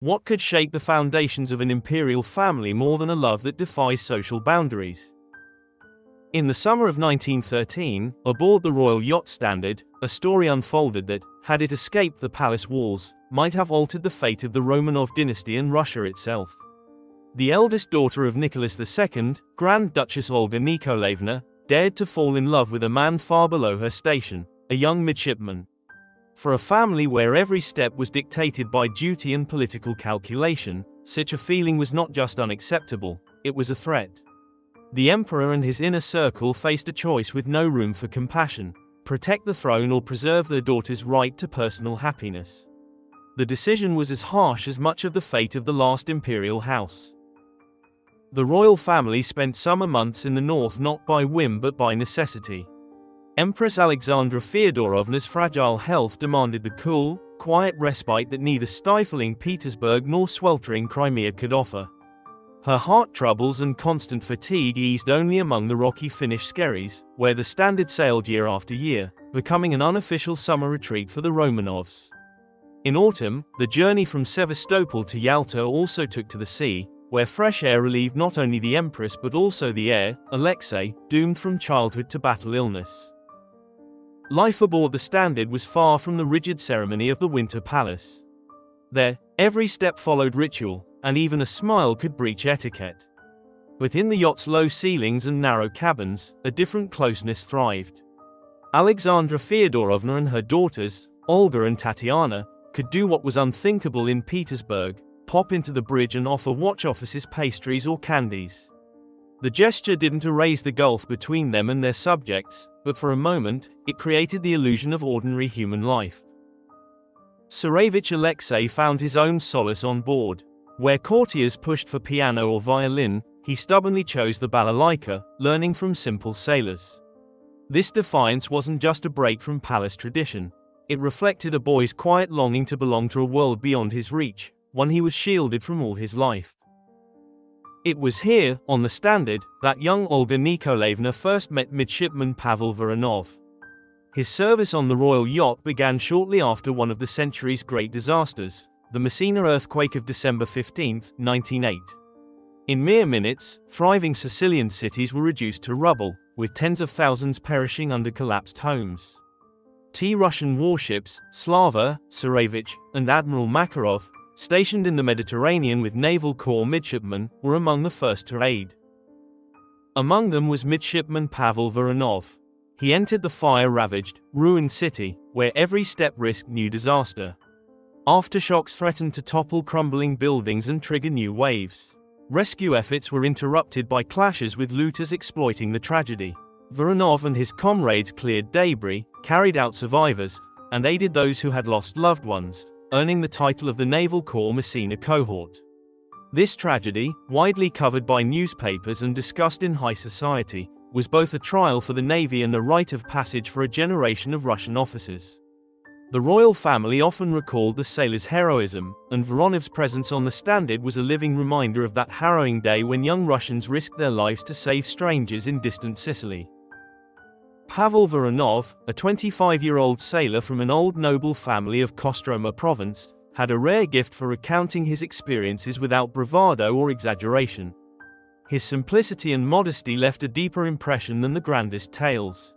What could shake the foundations of an imperial family more than a love that defies social boundaries? In the summer of 1913, aboard the royal yacht Standard, a story unfolded that, had it escaped the palace walls, might have altered the fate of the Romanov dynasty and Russia itself. The eldest daughter of Nicholas II, Grand Duchess Olga Nikolaevna, dared to fall in love with a man far below her station, a young midshipman. For a family where every step was dictated by duty and political calculation, such a feeling was not just unacceptable, it was a threat. The emperor and his inner circle faced a choice with no room for compassion: protect the throne or preserve their daughter's right to personal happiness. The decision was as harsh as much of the fate of the last imperial house. The royal family spent summer months in the north not by whim but by necessity. Empress Alexandra Feodorovna's fragile health demanded the cool, quiet respite that neither stifling Petersburg nor sweltering Crimea could offer. Her heart troubles and constant fatigue eased only among the rocky Finnish skerries, where the Standard sailed year after year, becoming an unofficial summer retreat for the Romanovs. In autumn, the journey from Sevastopol to Yalta also took to the sea, where fresh air relieved not only the empress but also the heir, Alexei, doomed from childhood to battle illness. Life aboard the Standard was far from the rigid ceremony of the Winter Palace. There, every step followed ritual, and even a smile could breach etiquette. But in the yacht's low ceilings and narrow cabins, a different closeness thrived. Alexandra Feodorovna and her daughters, Olga and Tatiana, could do what was unthinkable in Petersburg: pop into the bridge and offer watch officers pastries or candies. The gesture didn't erase the gulf between them and their subjects, but for a moment, it created the illusion of ordinary human life. Tsarevich Alexei found his own solace on board. Where courtiers pushed for piano or violin, he stubbornly chose the balalaika, learning from simple sailors. This defiance wasn't just a break from palace tradition. It reflected a boy's quiet longing to belong to a world beyond his reach, one he was shielded from all his life. It was here, on the Standard, that young Olga Nikolaevna first met Midshipman Pavel Voronov. His service on the royal yacht began shortly after one of the century's great disasters, the Messina earthquake of December 15, 1908. In mere minutes, thriving Sicilian cities were reduced to rubble, with tens of thousands perishing under collapsed homes. Russian warships, Slava, Tsarevich, and Admiral Makarov, stationed in the Mediterranean with Naval Corps midshipmen, were among the first to aid. Among them was Midshipman Pavel Voronov. He entered the fire-ravaged, ruined city, where every step risked new disaster. Aftershocks threatened to topple crumbling buildings and trigger new waves. Rescue efforts were interrupted by clashes with looters exploiting the tragedy. Voronov and his comrades cleared debris, carried out survivors, and aided those who had lost loved ones, earning the title of the Naval Corps Messina Cohort. This tragedy, widely covered by newspapers and discussed in high society, was both a trial for the Navy and a rite of passage for a generation of Russian officers. The royal family often recalled the sailors' heroism, and Voronov's presence on the Standard was a living reminder of that harrowing day when young Russians risked their lives to save strangers in distant Sicily. Pavel Voronov, a 25-year-old sailor from an old noble family of Kostroma province, had a rare gift for recounting his experiences without bravado or exaggeration. His simplicity and modesty left a deeper impression than the grandest tales.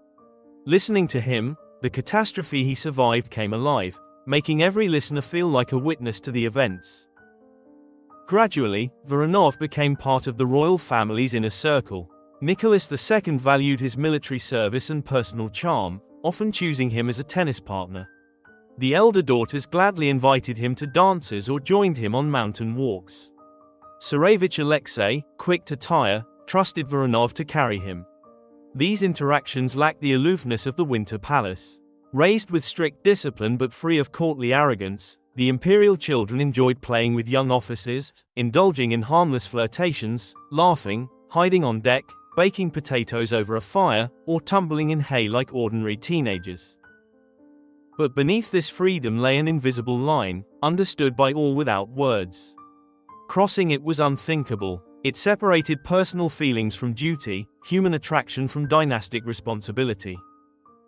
Listening to him, the catastrophe he survived came alive, making every listener feel like a witness to the events. Gradually, Voronov became part of the royal family's inner circle. Nicholas II valued his military service and personal charm, often choosing him as a tennis partner. The elder daughters gladly invited him to dances or joined him on mountain walks. Tsarevich Alexei, quick to tire, trusted Voronov to carry him. These interactions lacked the aloofness of the Winter Palace. Raised with strict discipline but free of courtly arrogance, the imperial children enjoyed playing with young officers, indulging in harmless flirtations, laughing, hiding on deck, baking potatoes over a fire, or tumbling in hay like ordinary teenagers. But beneath this freedom lay an invisible line, understood by all without words. Crossing it was unthinkable. It separated personal feelings from duty, human attraction from dynastic responsibility.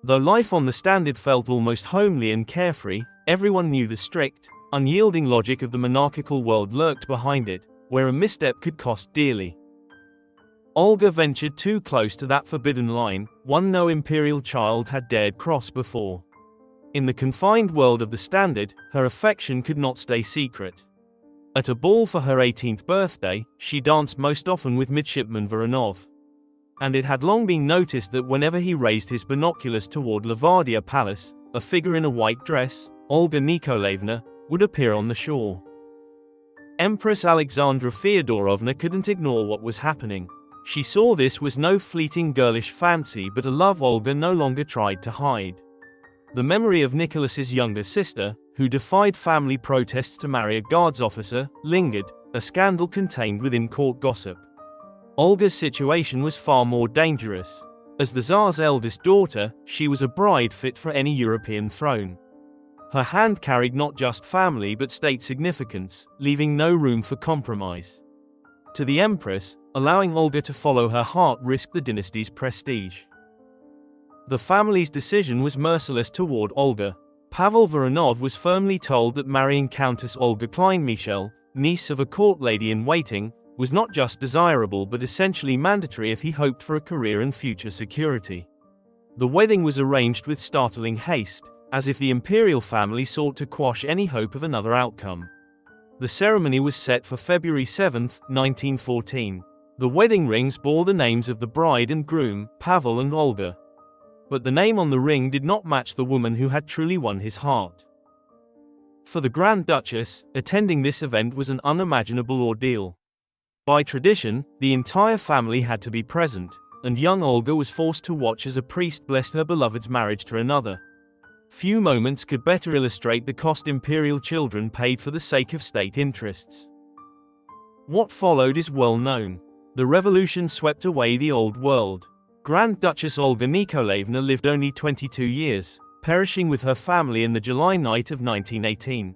Though life on the Standard felt almost homely and carefree, everyone knew the strict, unyielding logic of the monarchical world lurked behind it, where a misstep could cost dearly. Olga ventured too close to that forbidden line, one no imperial child had dared cross before. In the confined world of the Standard, her affection could not stay secret. At a ball for her 18th birthday, she danced most often with Midshipman Voronov. And it had long been noticed that whenever he raised his binoculars toward Lavardia Palace, a figure in a white dress, Olga Nikolaevna, would appear on the shore. Empress Alexandra Feodorovna couldn't ignore what was happening. She saw this was no fleeting girlish fancy but a love Olga no longer tried to hide. The memory of Nicholas's younger sister, who defied family protests to marry a guards officer, lingered, a scandal contained within court gossip. Olga's situation was far more dangerous. As the Tsar's eldest daughter, she was a bride fit for any European throne. Her hand carried not just family but state significance, leaving no room for compromise. To the Empress, allowing Olga to follow her heart risked the dynasty's prestige. The family's decision was merciless toward Olga. Pavel Voronov was firmly told that marrying Countess Olga Klein-Michel, niece of a court lady-in-waiting, was not just desirable but essentially mandatory if he hoped for a career and future security. The wedding was arranged with startling haste, as if the imperial family sought to quash any hope of another outcome. The ceremony was set for February 7, 1914. The wedding rings bore the names of the bride and groom, Pavel and Olga. But the name on the ring did not match the woman who had truly won his heart. For the Grand Duchess, attending this event was an unimaginable ordeal. By tradition, the entire family had to be present, and young Olga was forced to watch as a priest blessed her beloved's marriage to another. Few moments could better illustrate the cost imperial children paid for the sake of state interests. What followed is well known. The revolution swept away the old world. Grand Duchess Olga Nikolaevna lived only 22 years, perishing with her family in the July night of 1918.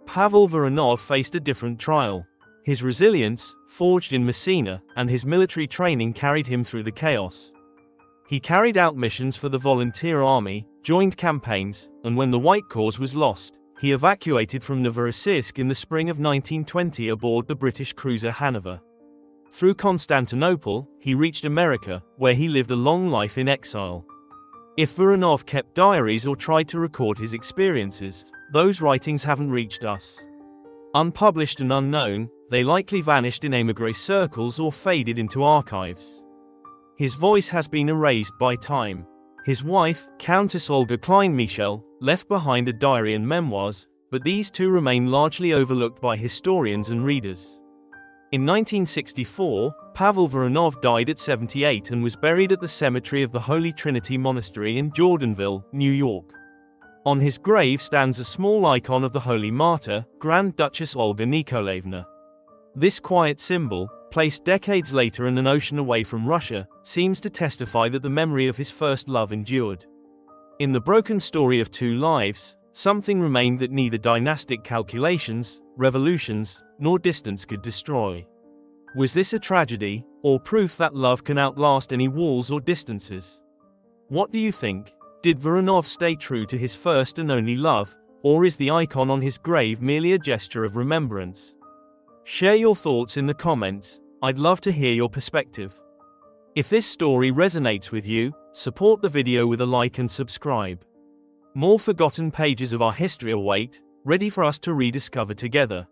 Pavel Voronov faced a different trial. His resilience, forged in Messina, and his military training carried him through the chaos. He carried out missions for the volunteer army, joined campaigns, and when the White Cause was lost, he evacuated from Novorossiysk in the spring of 1920 aboard the British cruiser Hanover. Through Constantinople, he reached America, where he lived a long life in exile. If Voronov kept diaries or tried to record his experiences, those writings haven't reached us. Unpublished and unknown, they likely vanished in émigré circles or faded into archives. His voice has been erased by time. His wife, Countess Olga Klein-Michel, left behind a diary and memoirs, but these two remain largely overlooked by historians and readers. In 1964, Pavel Voronov died at 78 and was buried at the cemetery of the Holy Trinity Monastery in Jordanville, New York. On his grave stands a small icon of the Holy Martyr, Grand Duchess Olga Nikolaevna. This quiet symbol, placed decades later in an ocean away from Russia, seems to testify that the memory of his first love endured. In the broken story of two lives, something remained that neither dynastic calculations, revolutions, nor distance could destroy. Was this a tragedy, or proof that love can outlast any walls or distances? What do you think? Did Voronov stay true to his first and only love, or is the icon on his grave merely a gesture of remembrance? Share your thoughts in the comments. I'd love to hear your perspective. If this story resonates with you, support the video with a like and subscribe. More forgotten pages of our history await, ready for us to rediscover together.